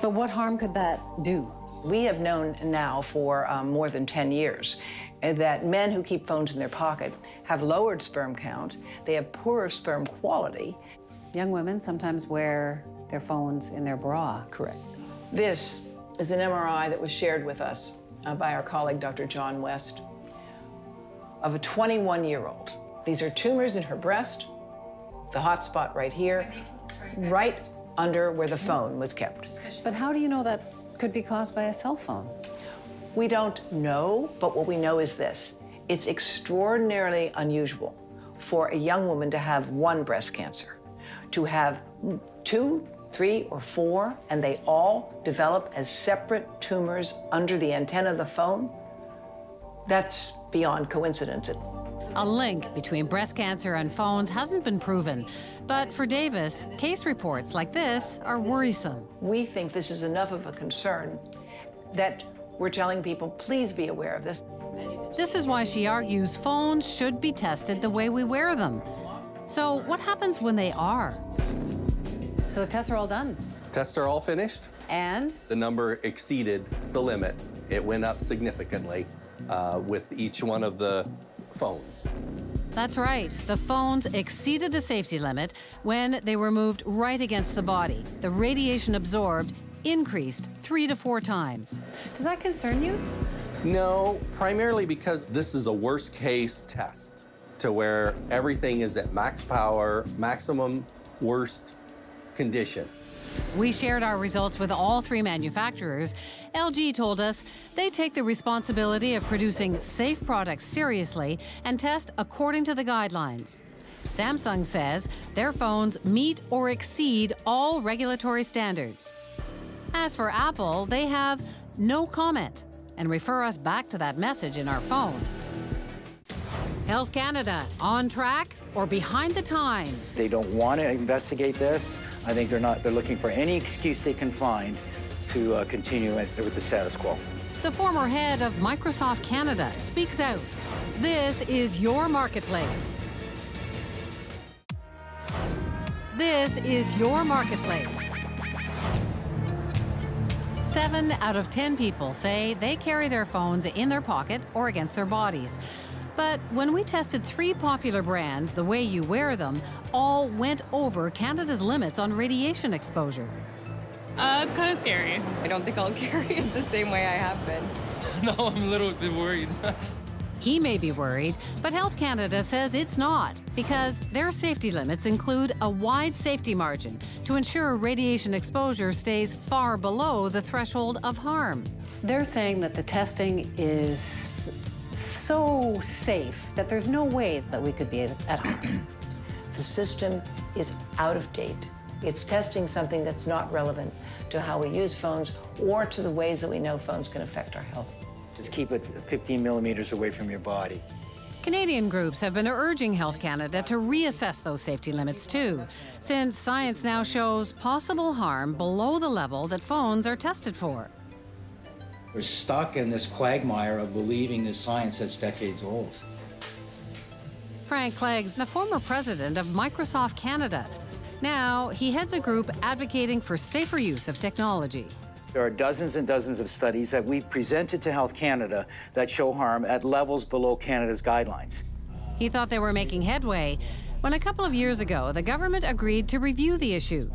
But what harm could that do? We have known now for more than 10 years that men who keep phones in their pocket have lowered sperm count, they have poorer sperm quality. Young women sometimes wear their phones in their bra. Correct. This is an MRI that was shared with us by our colleague, Dr. John West, of a 21-year-old. These are tumors in her breast, the hot spot right here, right under where the phone was kept. But how do you know that could be caused by a cell phone? We don't know, but what we know is this. It's extraordinarily unusual for a young woman to have one breast cancer, to have 2, 3, or 4, and they all develop as separate tumors under the antenna of the phone. That's beyond coincidence. A link between breast cancer and phones hasn't been proven. But for Davis, case reports like this are worrisome. We think this is enough of a concern that we're telling people, please be aware of this. This is why she argues phones should be tested the way we wear them. So what happens when they are? So the tests are all done. Tests are all finished. And? The number exceeded the limit. It went up significantly with each one of the phones. That's right. The phones exceeded the safety limit when they were moved right against the body. The radiation absorbed increased 3 to 4 times. Does that concern you? No, primarily because this is a worst case test to where everything is at max power, maximum worst condition. We shared our results with all 3 manufacturers. LG told us they take the responsibility of producing safe products seriously and test according to the guidelines. Samsung says their phones meet or exceed all regulatory standards. As for Apple, they have no comment and refer us back to that message in our phones. Health Canada, on track or behind the times? They don't want to investigate this. I think they're looking for any excuse they can find to continue with the status quo. The former head of Microsoft Canada speaks out. This is your marketplace. This is your marketplace. 7 out of 10 people say they carry their phones in their pocket or against their bodies. But when we tested 3 popular brands, the way you wear them, all went over Canada's limits on radiation exposure. It's kind of scary. I don't think I'll carry it the same way I have been. No, I'm a little bit worried. He may be worried, but Health Canada says it's not, because their safety limits include a wide safety margin to ensure radiation exposure stays far below the threshold of harm. They're saying that the testing is so safe that there's no way that we could be at harm. The system is out of date. It's testing something that's not relevant to how we use phones or to the ways that we know phones can affect our health. Just keep it 15 millimeters away from your body. Canadian groups have been urging Health Canada to reassess those safety limits too, since science now shows possible harm below the level that phones are tested for. We're stuck in this quagmire of believing this science that's decades old. Frank Clegg's the former president of Microsoft Canada. Now, he heads a group advocating for safer use of technology. There are dozens and dozens of studies that we've presented to Health Canada that show harm at levels below Canada's guidelines. He thought they were making headway when a couple of years ago, the government agreed to review the issue.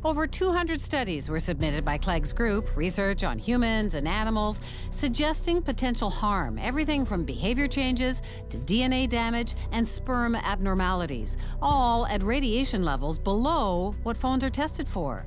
Over 200 studies were submitted by Clegg's group, research on humans and animals, suggesting potential harm, everything from behavior changes to DNA damage and sperm abnormalities, all at radiation levels below what phones are tested for.